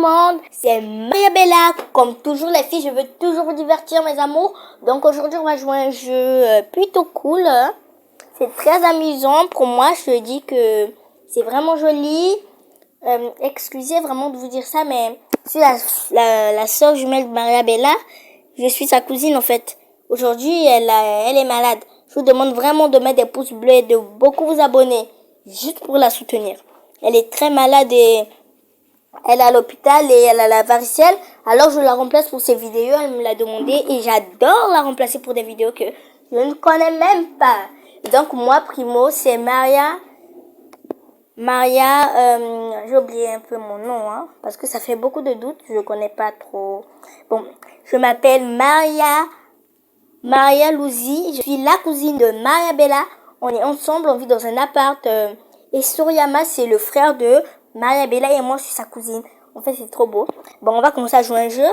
monde, c'est Maria Bella. Comme toujours les filles, je veux toujours vous divertir mes amours. Donc aujourd'hui on va jouer un jeu plutôt cool. C'est très amusant pour moi, je dis que c'est vraiment joli. Excusez vraiment de vous dire ça, mais je suis la sœur jumelle de Maria Bella. Je suis sa cousine en fait. Aujourd'hui elle est malade. Je vous demande vraiment de mettre des pouces bleus et de beaucoup vous abonner. Juste pour la soutenir. Elle est très malade et elle est à l'hôpital et elle a la varicelle. Alors je la remplace pour ses vidéos. Elle me l'a demandé et j'adore la remplacer pour des vidéos que je ne connais même pas. Donc moi, Primo, c'est Maria, j'ai oublié un peu mon nom, parce que ça fait beaucoup de doutes. Je connais pas trop. Bon, je m'appelle Maria Louzi. Je suis la cousine de Maria Bella. On est ensemble, on vit dans un appart. Et Suriyama, c'est le frère de Maria Bella et moi, je suis sa cousine. En fait, c'est trop beau. Bon, on va commencer à jouer un jeu.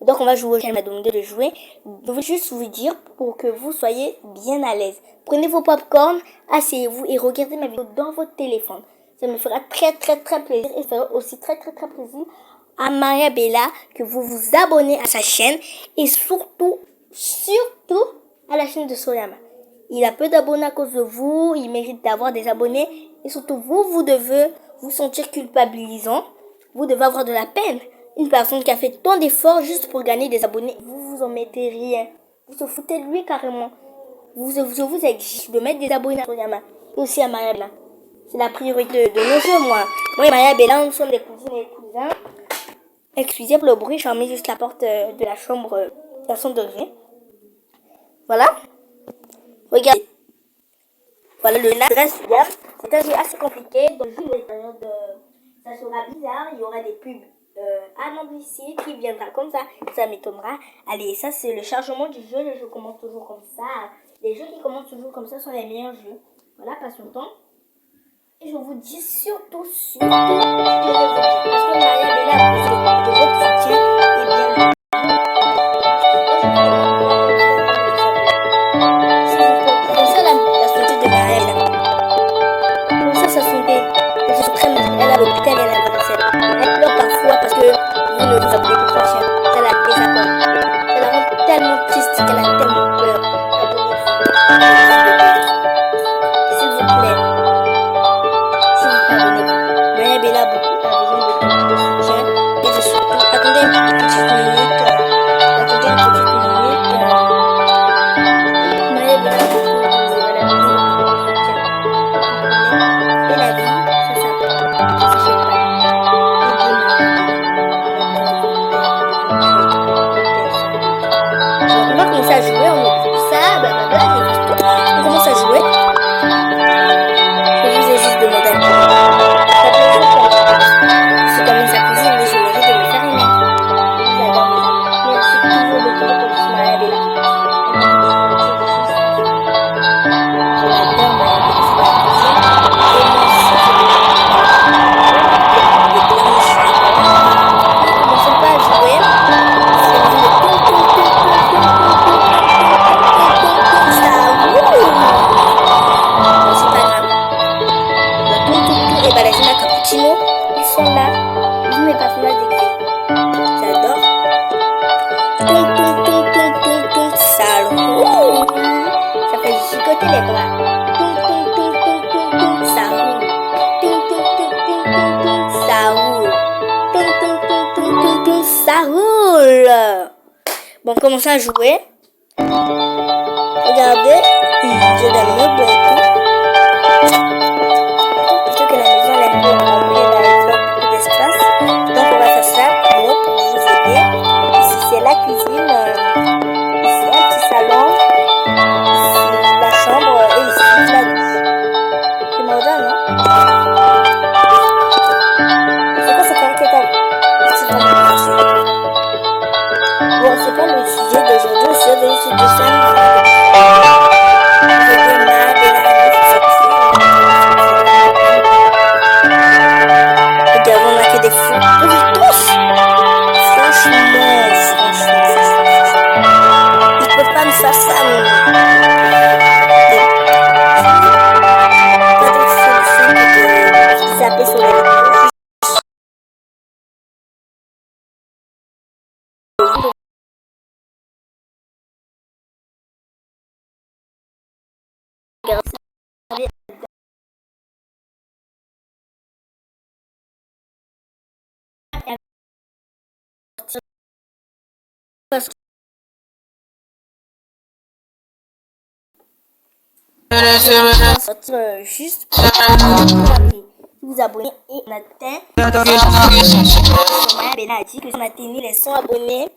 Donc, on va jouer. Elle m'a demandé de jouer. Je veux juste vous dire pour que vous soyez bien à l'aise. Prenez vos popcorn, asseyez-vous et regardez ma vidéo dans votre téléphone. Ça me fera très, très, très plaisir. Et ça fera aussi très, très, très plaisir à Maria Bella que vous vous abonnez à sa chaîne. Et surtout à la chaîne de Suriyama. Il a peu d'abonnés à cause de vous. Il mérite d'avoir des abonnés. Et surtout, vous devez vous sentir culpabilisant. Vous devez avoir de la peine. Une personne qui a fait tant d'efforts juste pour gagner des abonnés, vous en mettez rien. Vous se foutez de lui carrément. Je vous exige de mettre des abonnés à Suriyama. Et aussi à Maria Bella. C'est la priorité de nos jeux, moi. Moi et Maria Bella, nous sommes des cousines et cousins. Excusez pour le bruit, j'ai mis juste la porte de la chambre à 100 degrés. Voilà. Regardez. Voilà le adresse bien. C'est un jeu assez compliqué. Donc, ça sera bizarre. Il y aura des pubs annoncées qui viendra comme ça. Ça m'étonnera. Allez, ça c'est le chargement du jeu. Le jeu commence toujours comme ça. Les jeux qui commencent toujours comme ça sont les meilleurs jeux. Voilà, passe son temps. Et je vous dis surtout, parce que Maria Bella a besoin de votre soutien. Et bien, elle a l'hôpital et elle a la vaisselle. Elle pleure parfois parce que vous ne vous abonnez pas à sa chaîne. Elle a des accords. Elle la rend tellement triste qu'elle a tellement peur. S'il vous plaît, abonnez-vous. Maria Bella a besoin de soutien et de surtout. Attendez une petite minute. Maria Bella a besoin de soutien. Et la vie, ça s'achète pas. On va commencer à jouer, on oublie ça, blablabla, on commence à jouer. Je vous ai juste demandé un peu. Je suis quand même sa cousine, mais je mérite de me faire aimer. J'adore mes amis. Merci toujours de tout pour ce Maria Bella. Je l'adore, Maria Bella, c'est ma cousine. Et moi aussi, commençons pas à jouer. C'est pas grave. Le et Balazina Cappuccino, ils sont là. Ils sont mes personnages déguisés. J'adore. Ça roule. Ça fait gigoter les bras. Ça roule. Ça roule. Ça roule. Bon, commençons à jouer. Regardez, j'ai des meubles et tout. Surtout que la maison elle est un peu remplie, elle a beaucoup d'espace. Donc on va faire ça pour vous aider. Ici c'est la cuisine, ici un petit salon, ici la chambre et ici la douche. C'est moderne, non? C'est quoi cette caricature? C'est vraiment parti. Bon, c'est pas le sujet d'aujourd'hui, le sujet d'aujourd'hui c'est de ça. Regardons, on a que des fous. Tous! Franchement. Ils peuvent pas me faire ça, mais... Pas d'autre solution. sortir juste pour vous abonner et on atteint. Bella a dit que si on atteignait les 100 abonnés,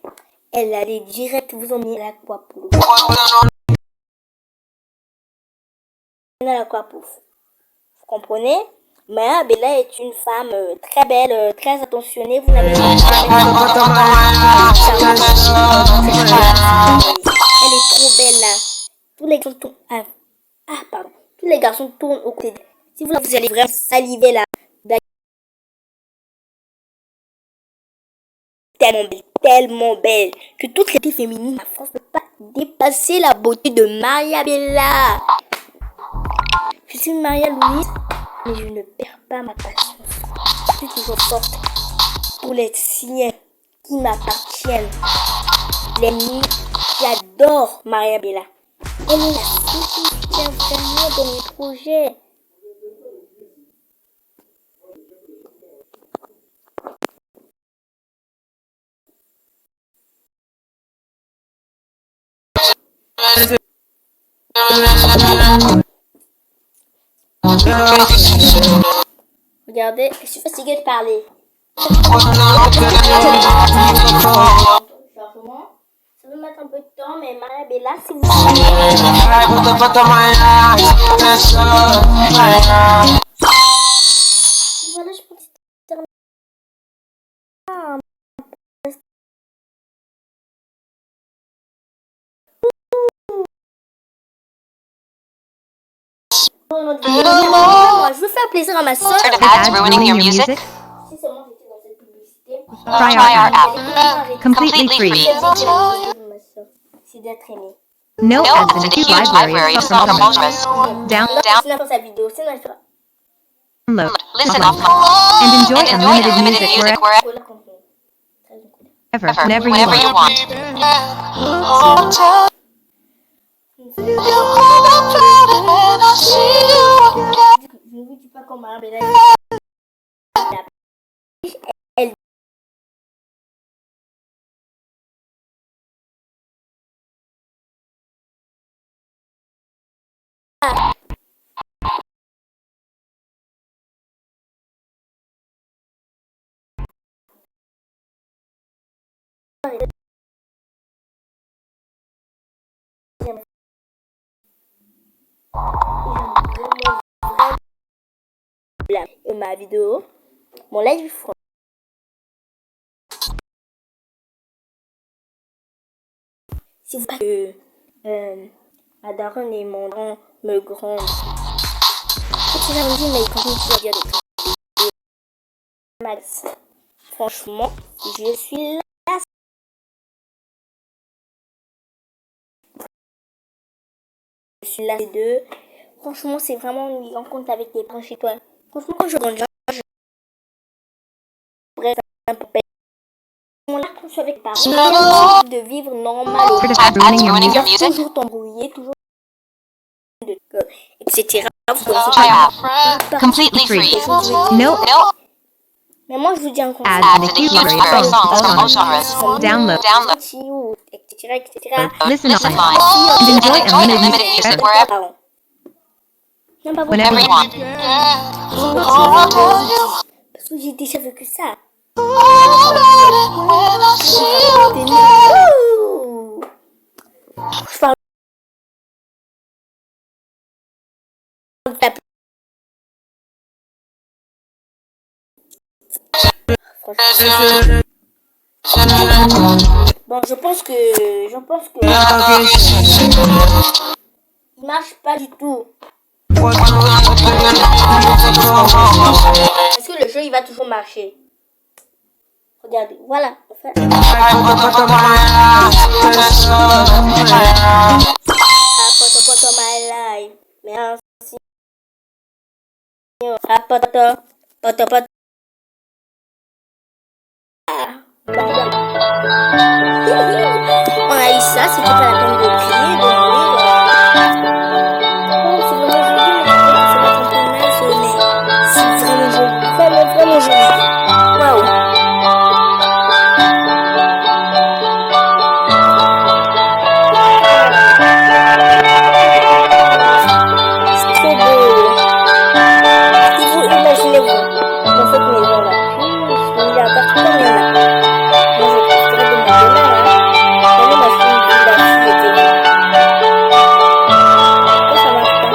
elle allait direct vous emmener à l'Aquapouf. Vous comprenez? Maya Bella est une femme très belle, très attentionnée. Vous n'avez pas elle est trop belle là. Tous les garçons tournent. Pardon. Tous les garçons tournent au côté. Si vous allez vraiment saliver là. Tellement belle que toutes les filles féminines en France ne peuvent pas dépasser la beauté de Maria Bella. Je suis Maria Louise, mais je ne perds pas ma patience. Je suis toujours forte pour les siens qui m'appartiennent. Les miens, j'adore Maria Bella. Elle est la seule qui soutient vraiment dans mes projets. Regardez, je suis fatiguée de parler. Ça va mettre un peu de temps, mais Maria Bella, si vous voilà, je pense que je veux faire plaisir à ma soeur. Tired of ads ruining your music? Si seulement j'étais dans cette publicité. Try our app. Completely free. C'est d'être aimé. No ads and a huge library of small genres. Download, Sa vidéo, sinon elle fera. listen offline, and enjoy unlimited music wherever, whenever you want. Je ne vous dis pas comment Maria Bella elle ma vidéo, mon live front. Si vous que ma daronne et mon daron me grondent. C'est ça, me dit, mais quand tu vas dire des trucs. Max, franchement, je suis là. Je suis là, les deux. Franchement, c'est vraiment une rencontre avec tes parents chez toi. Franchement, quand je rentre, je reste un peu payé. Là, quand je suis avec tes parents, de vivre normal. Toujours t'embrouiller, toujours etc. Completely free. No Mais moi, je vous dis un conseil. ads and a huge library of small genres. Download, Etc. etc. listen offline, and enjoy unlimited music wherever, whenever you want. Parce que j'ai déjà vécu ça. Je parle bon, je pense que il marche pas du tout. Est-ce que le jeu il va toujours marcher? Regardez, voilà. Rapote my life. Merci. Rapote. c'était pas la peine de prier, de mourir. Oh, c'est vraiment joli, mais je trouvais que ça va être un peu naze, mais c'est vraiment joli. Vraiment, vraiment joli. Waouh. C'est trop beau. Si vous imaginez-vous dans cette maison-là, plus il y a partout comme il y en a. Moi, je profiterai de mon bonheur, hein. Regardez, moi, je suis une ville là, si j'étais vous. Pourquoi ça marche pas?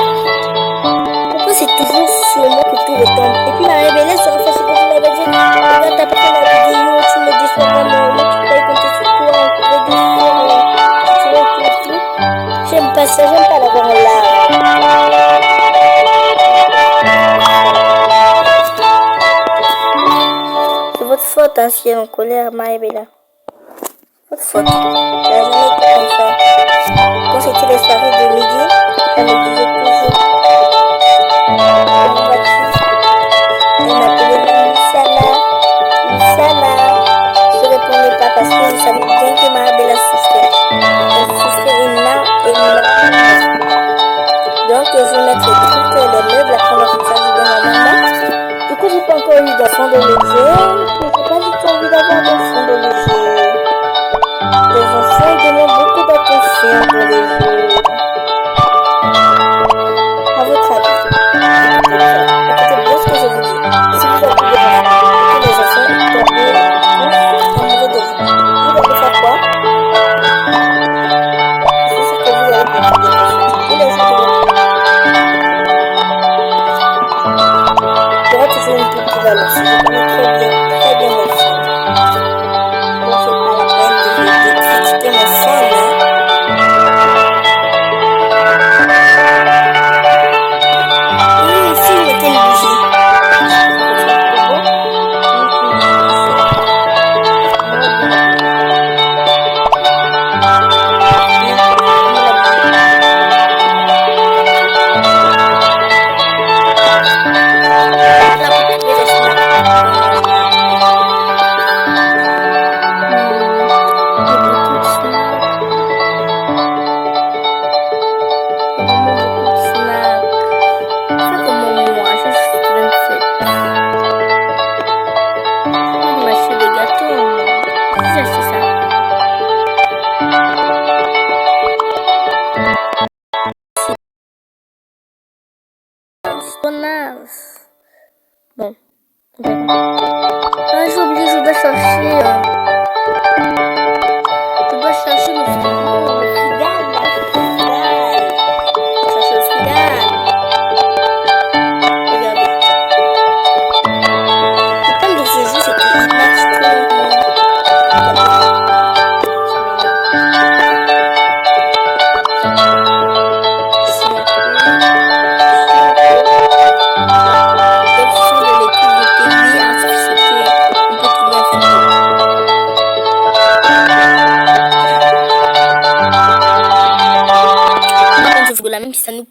Pourquoi c'est toujours sur moi que tout retombe? Et puis Marie-Bélène sera fâchée parce qu'elle va dire, regarde, t'as pas fait la vidéo, tu me déçois vraiment, moi qui croyais compter sur toi, on pourrait défaire, tu vois, tout. J'aime pas ça, j'aime pas l'avoir en larmes. C'est votre faute, hein, si elle est en colère, Marie-Bélène. Votre faute. Elle a jamais été comme ça. Quand c'était les soirées de midi, elle me disait toujours, comment vas-tu? Elle m'appelait Luciana, Luciana. Je répondais pas parce que je savais bien que Marie-Bélène souffrait. Elle souffrait énormément. Donc je mettrais toutes les meubles, la conversation de ma maman. Du coup, j'ai pas encore eu d'enfant dans le jeu. Mais j'ai pas du tout envie d'avoir d'enfant dans le jeu. Les enfants demandent beaucoup d'attention dans les jeux. À votre avis, écoutez bien ce que je vous dis. Si vous avez des enfants et que les enfants tombent tous amoureux de vous, vous allez faire quoi? Je suis sûre que vous allez prendre des enfants tous les jours de votre vie. Il y aura toujours une petite qui va lancer. Je connais très bien mon fun. Donc c'est pas la peine de critiquer mon fun, hein. Et si je mettais une bougie? Ça serait plutôt beau. Je mets une bougie ici. Bon, ah, j'ai oublié, je dois chercher. Je dois chercher le frigo, le frigale, là, le frigale. Je cherche le frigale. Regardez. Le problème de ce jeu, c'est qu'il marche trop lentement. Regardez. Ça m'énerve. Si on l'option de l'écoute de télé ainsi c'était on peut trouver un frigo. Par contre, ce frigo là, même si ça nous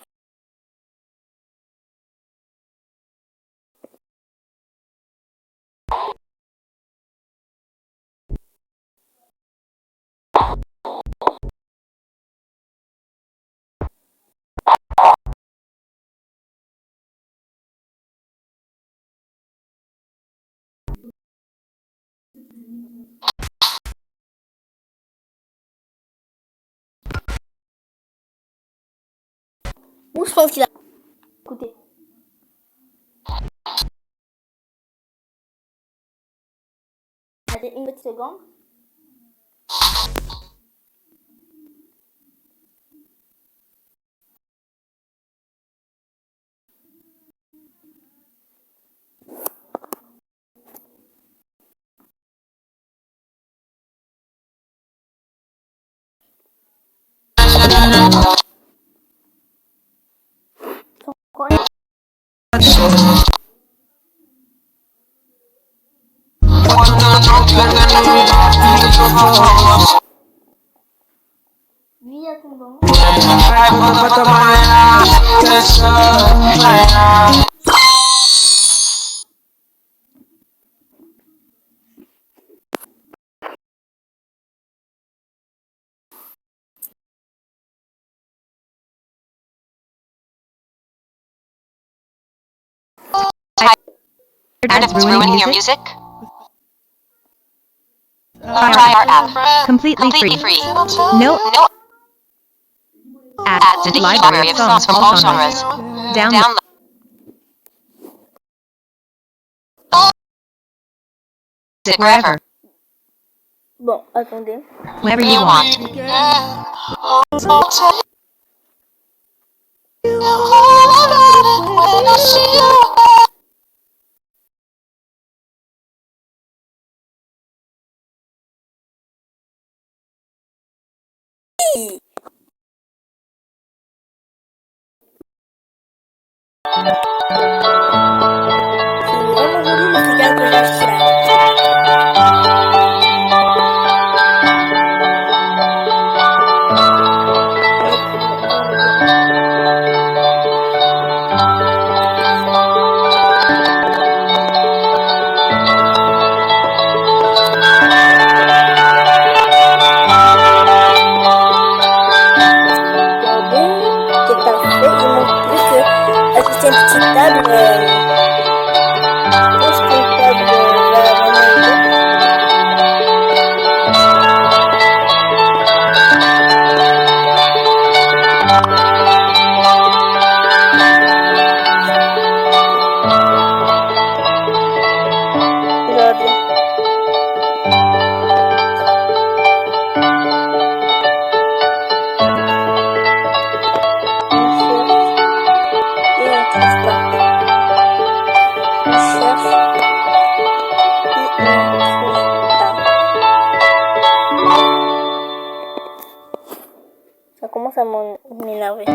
où je pense qu'il a. Écoutez. Attendez une petite seconde. Lui attendant. Ads ruining your music? Try our app. Completely free. No ads and library of songs from all genres. Download it wherever. Bon, attendez. Wherever you want. C'est vraiment joli le cigare que j'ai acheté là. Regardez, c'est parfait. Il manque plus que ajouter une petite table. Je pense qu'une table va vraiment aider. Regardez. On cherche et on trouve pas. On cherche et on trouve pas. Ça commence à m'énerver.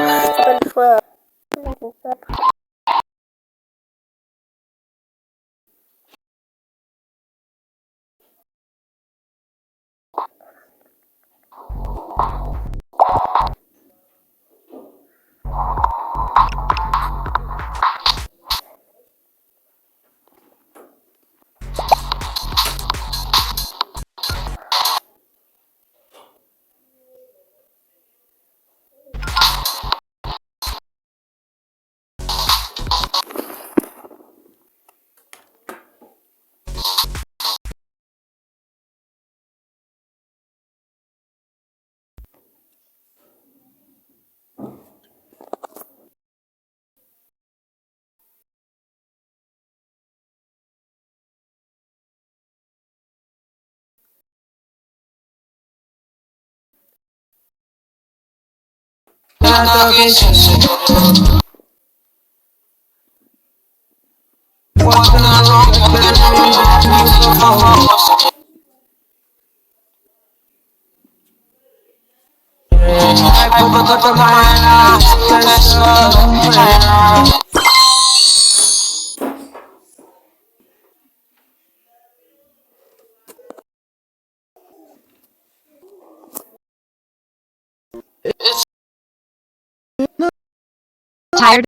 C'est pas le choix. Tired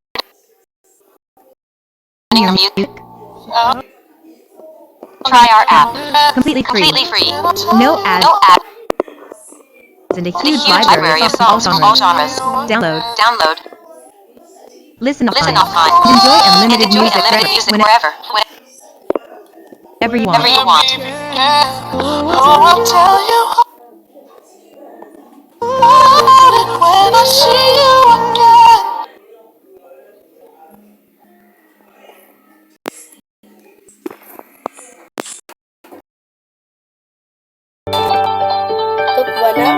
of your music? Try our app. Completely free. No ads. And a huge library of songs from all genres. Download. Listen offline. Enjoy unlimited music wherever you want. I'll tell you about it when I see you again. Donc voilà.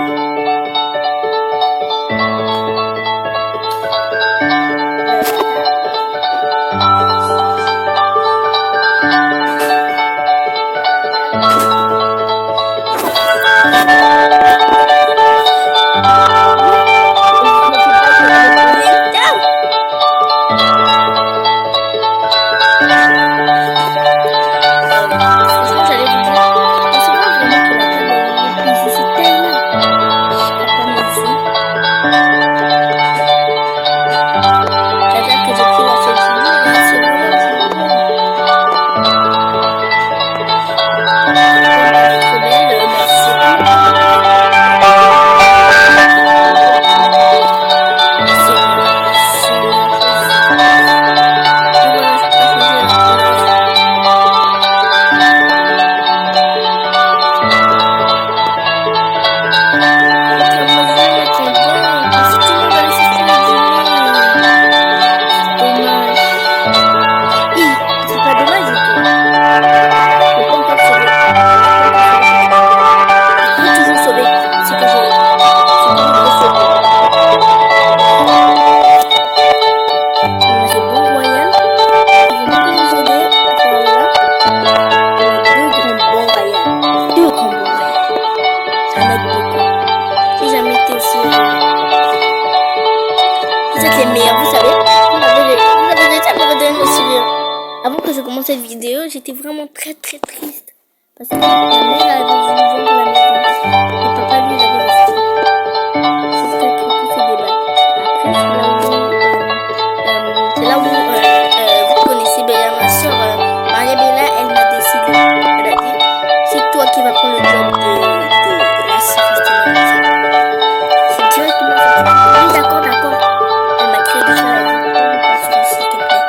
Franchement, j'allais vous dire, on se voit vraiment que la table est ici, c'est tellement. Je sais pas mais ici. La table que j'ai pris dans cette vidéo, là, c'est vraiment trop belle, mais c'est m'aide beaucoup. J'ai jamais été aussi heureux. Vous êtes les meilleurs, vous savez. Vous m'avez réussi à me redonner le sourire. Avant que je commence cette vidéo, j'étais vraiment très très triste. Parce que ma mère avait voulu vendre la maison. Et papa, lui, il avait resté. Jusqu'à que tout se débatte. Après, c'est là où vous connaissez bien ma soeur, Maria Bella, elle m'a décidé. Elle a dit, c'est toi qui vas prendre le job de la soeur Christina. C'est directement ça. Oui, d'accord, d'accord. Elle m'a créé des choses, elle a dit, prends le s'il te plaît.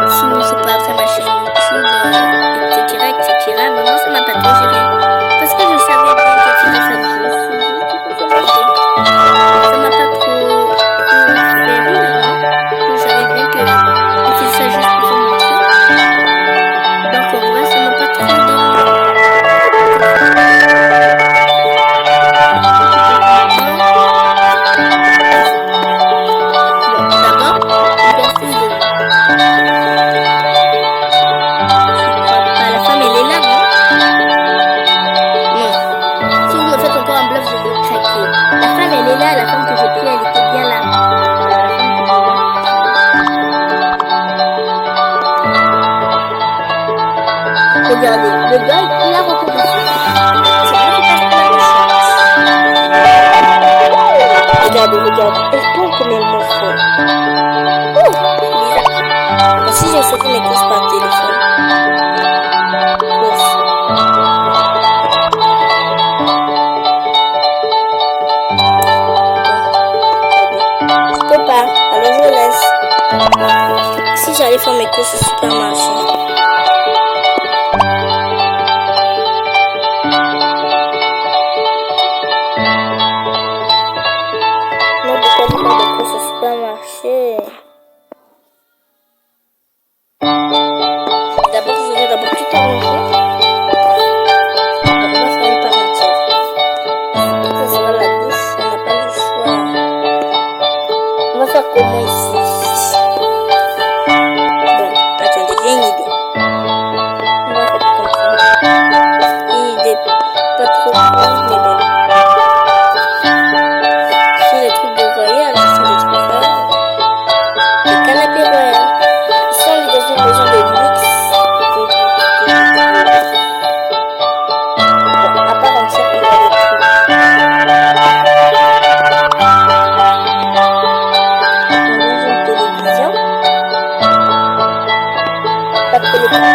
Sinon, je peux après ma chaîne YouTube, etc., etc. Mais moi, ça m'a pas trop géré. Parce que je savais bien que c'était ça le jeu. C'est juste pour se montrer. Ça m'a pas trop fait rire, hein. Je savais bien que c'était ça juste pour se montrer. Donc, en vrai, ça m'a pas trop dérangé. Bon, d'abord, l'exercice de... La femme, elle est là, non? Non. Si vous me faites encore un bluff, je vais craquer. La femme, elle est là. La femme que j'ai prise, elle était bien là. La femme que j'ai là. Regardez, le gars, il a reconnu. C'est vrai qu'il passe par la chance. Regardez, regardez. Elle tombe comme elle me fait. Oh, bizarre. Mais si j'ai fait mes courses par téléphone. Courses. Je peux pas, alors je laisse. Si j'allais faire mes courses au supermarché. Non, pourquoi je faire des courses au supermarché? D'abord, je vais d'abord tout arranger. Bon, on va faire une parenthèse. Ça sera la douche, on n'a pas le choix. On va faire comment ici? Bon, attendez, j'ai une idée. On va faire comme ça. Une idée pas trop grande, mais bon. Ce sont des trucs de voyage, ce sont des trucs royaux. Des canapés royaux. Ici, on est dans une maison de luxe. Bon, à part entière, il y a des trucs. On a une télévision. Pas de télévision.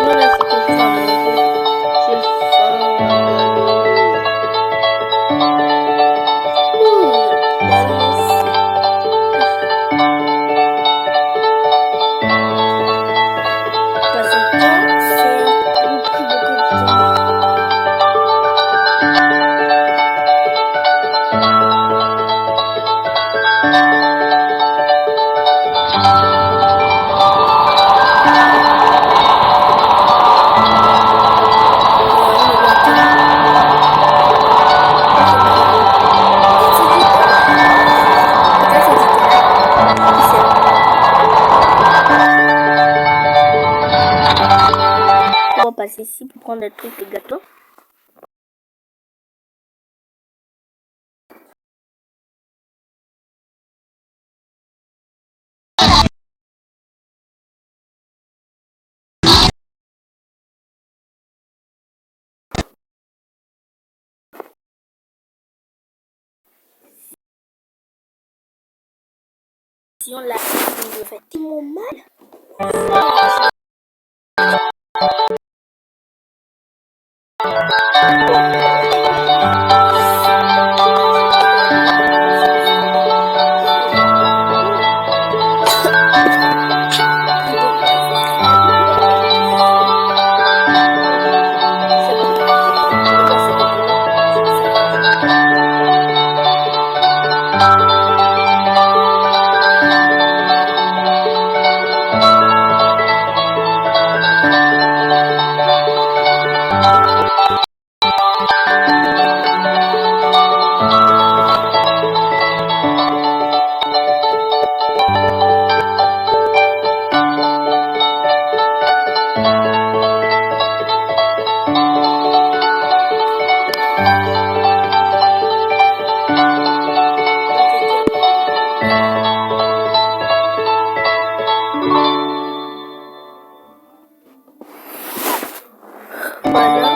Voilà ce que je vais manger. J'ai faim, Magali. Tellement passer le temps, c'est pris beaucoup de temps. On va passer ici pour prendre le truc, les gâteaux. Si on l'a fait tellement mal. Voilà.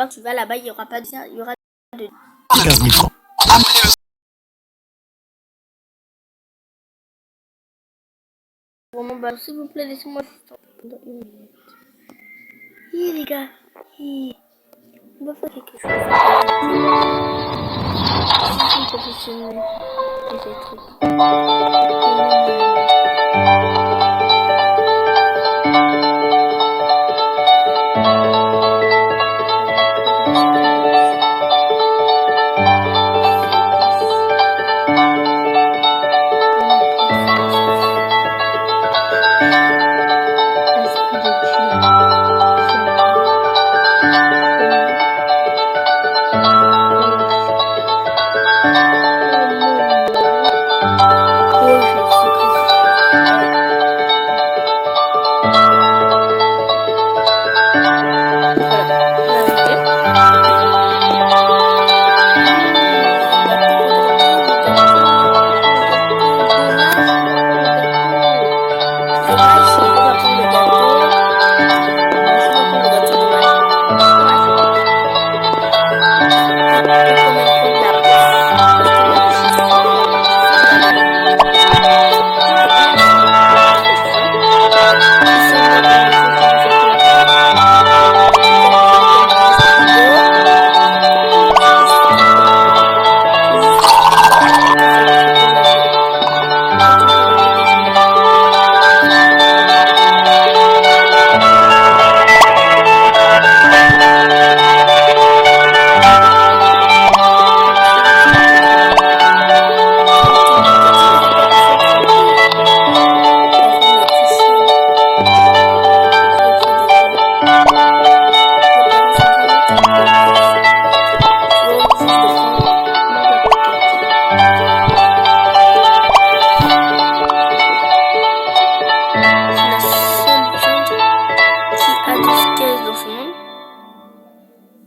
Là-bas, tu vas là-bas, il y aura pas de... Il y aura de... 15 000 francs. Vraiment, bah, s'il vous plaît, laissez-moi juste pendant une minute. Hi, les gars. Hi. On va faire quelque chose. Je suis professionnel de ces trucs.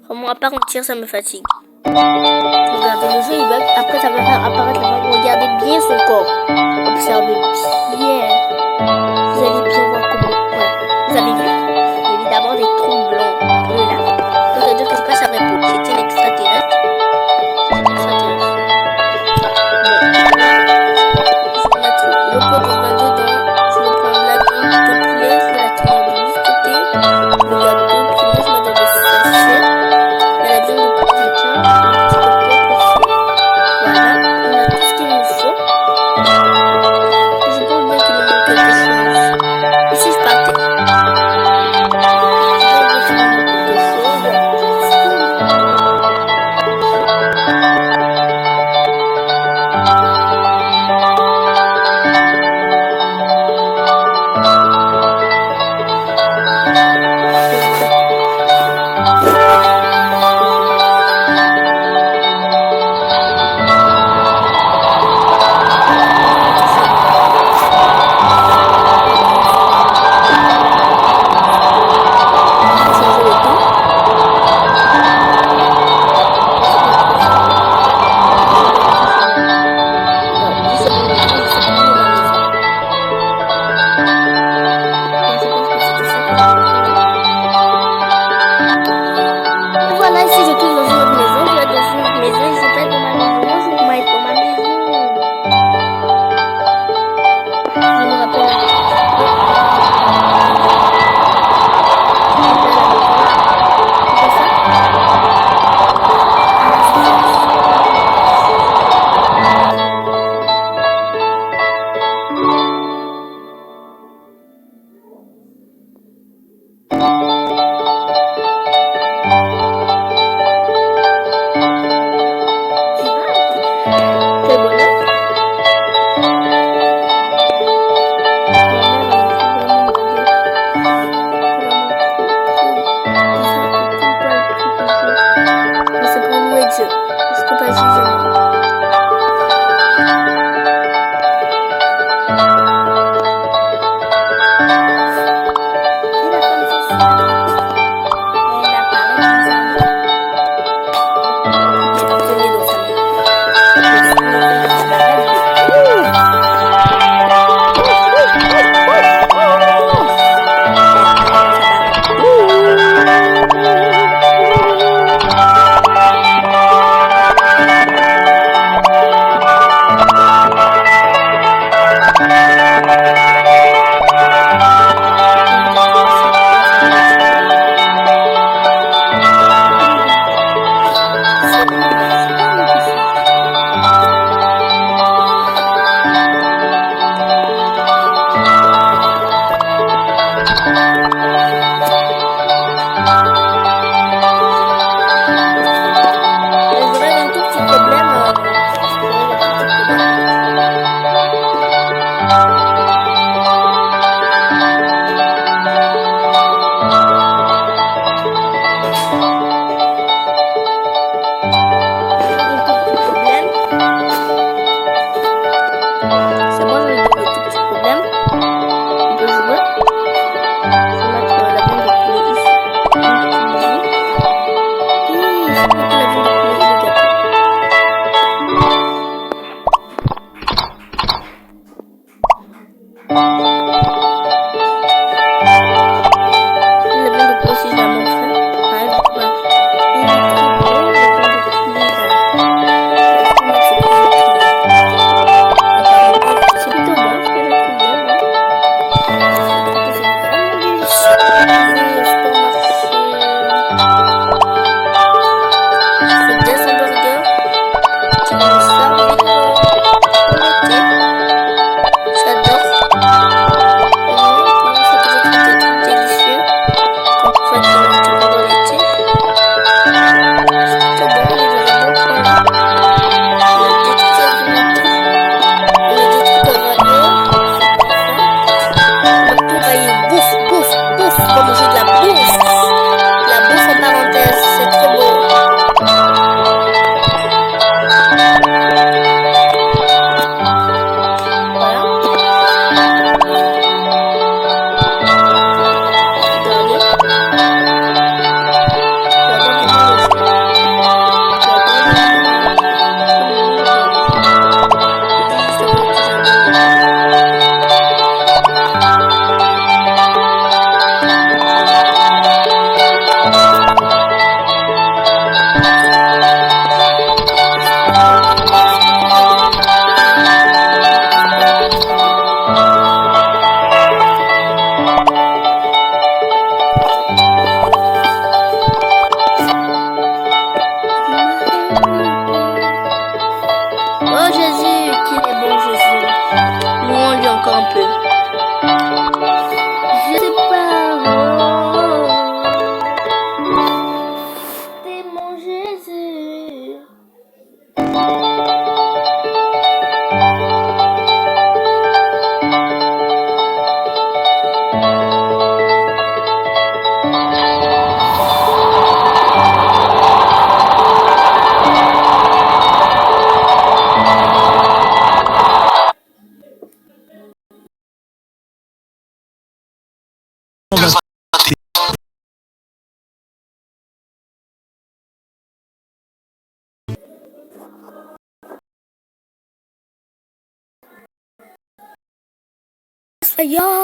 Vraiment, à part entière, ça me fatigue. Regardez, le jeu il bug. Après, ça va faire apparaître la femme. Regardez bien son corps. Observez bien. Vous allez bien voir comment. Ouais. Vous avez vu? Il y avait d'abord des trous blancs. Bleus là. Donc, ça veut dire que c'est pas sa vraie peau. C'était une extraterrestre. C'est une extraterrestre. Bon. Je vais mettre le pot de vin dedans. Je vais prendre la viande de poulet. Je vais la tenir de l'autre côté. Le gâteau. Puis moi, je mets dans le sachet. La viande de poulet, tiens, un petit peu de peuple aussi. Voilà, on a tout ce qu'il nous faut. Je Le viande de poulet, si je la montrerai. Ouais, je sais pas. Il est trop bon, le viande de poulet, là. C'est plutôt bon, ce que j'ai trouvé, moi. C'est vraiment délicieux. Au supermarché. C'est bien son burger. Tu vas me servir au laitier. J'adore. Comment ça peut être des trucs délicieux. Comme ça, tu manges du beurre au laitier. C'est plutôt bon, il est dans un bon point là. Il y a des trucs alimentaires. Il y a des trucs à varier. C'est pour ça. On va tout railler. Bouffe, bouffe, bouffe. On va manger de la bouffe. La bouffe en parenthèse, c'est trop beau. Voilà. Regardez. J'adore vraiment le jeu. J'adore le jeu. Oh Jésus, qu'il est bon Jésus. Louons-lui encore un peu. Je sais pas. C'est mon Jésus. Soyons.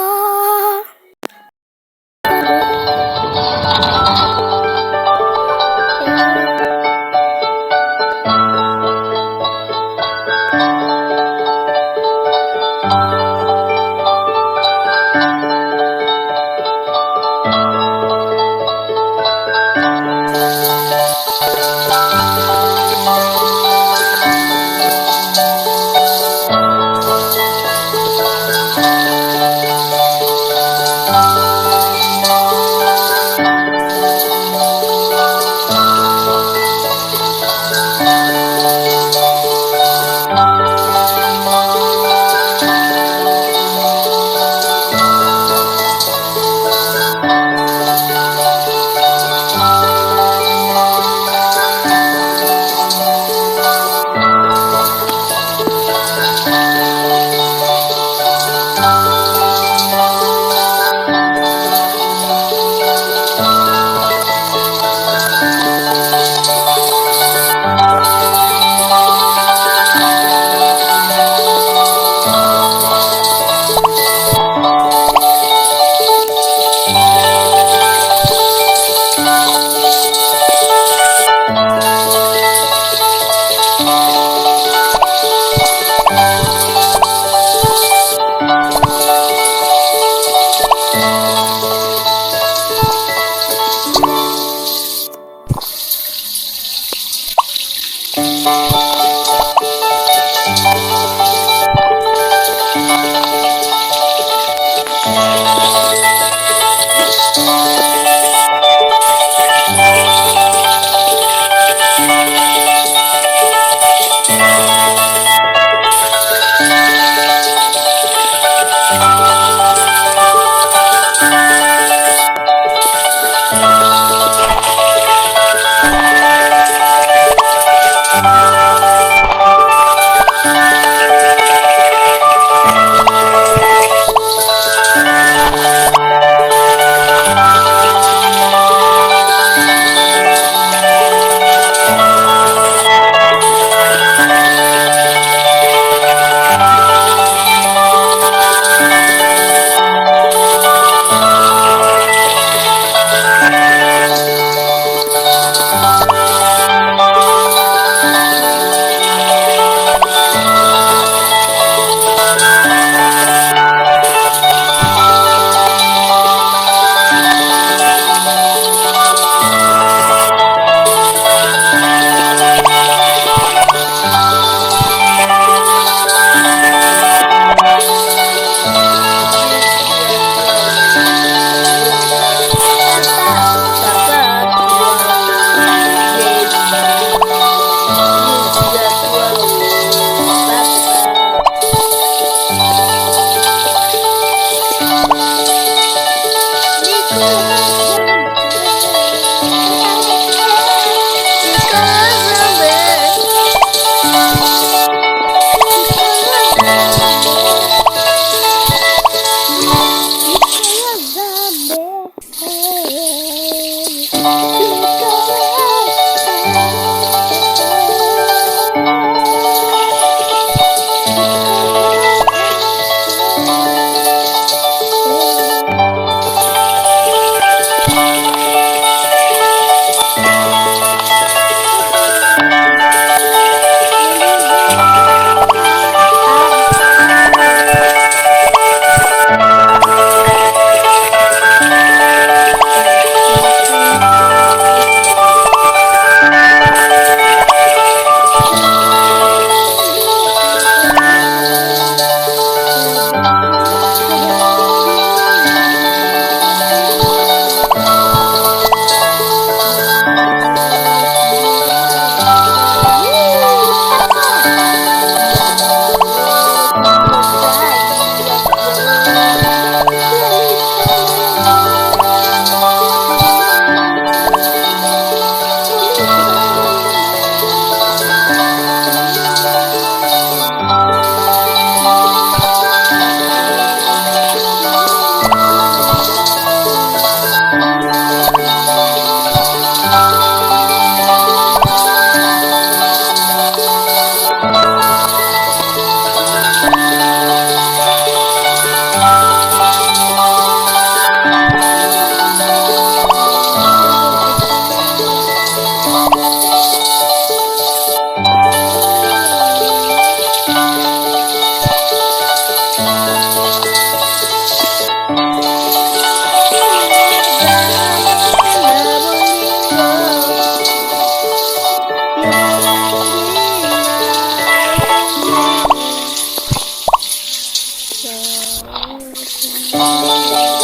Dans la grâce de Dieu.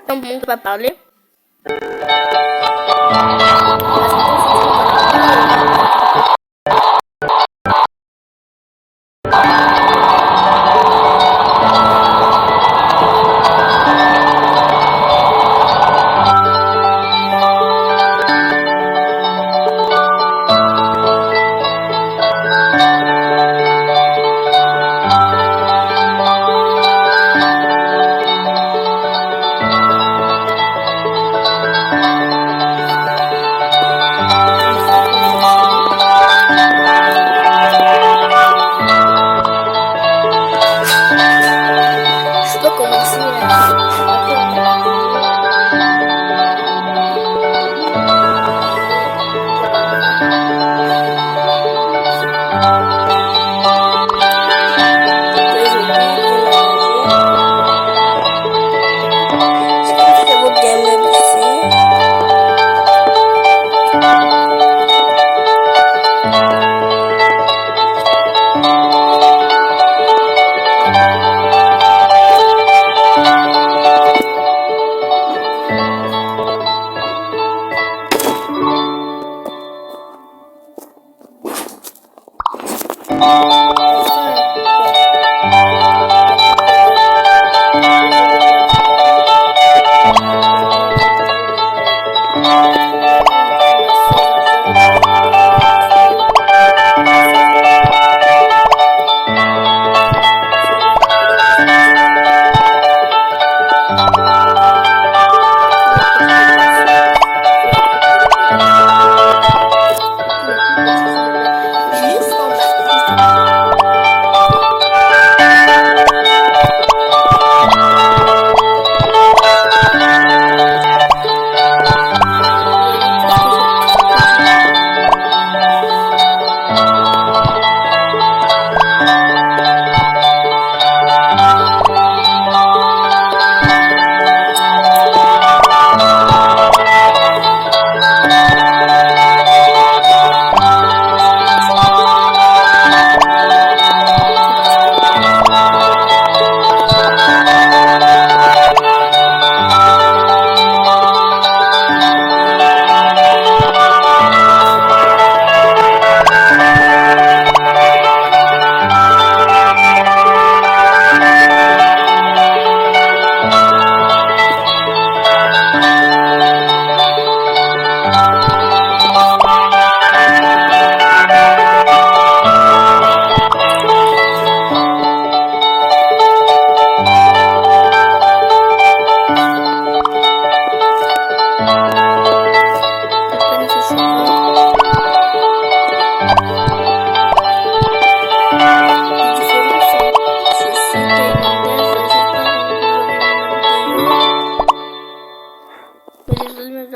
On ne peut pas parler.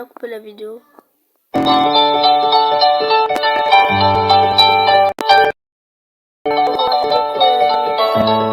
dois couper la vidéo. Au revoir, j'ai beaucoup aimé.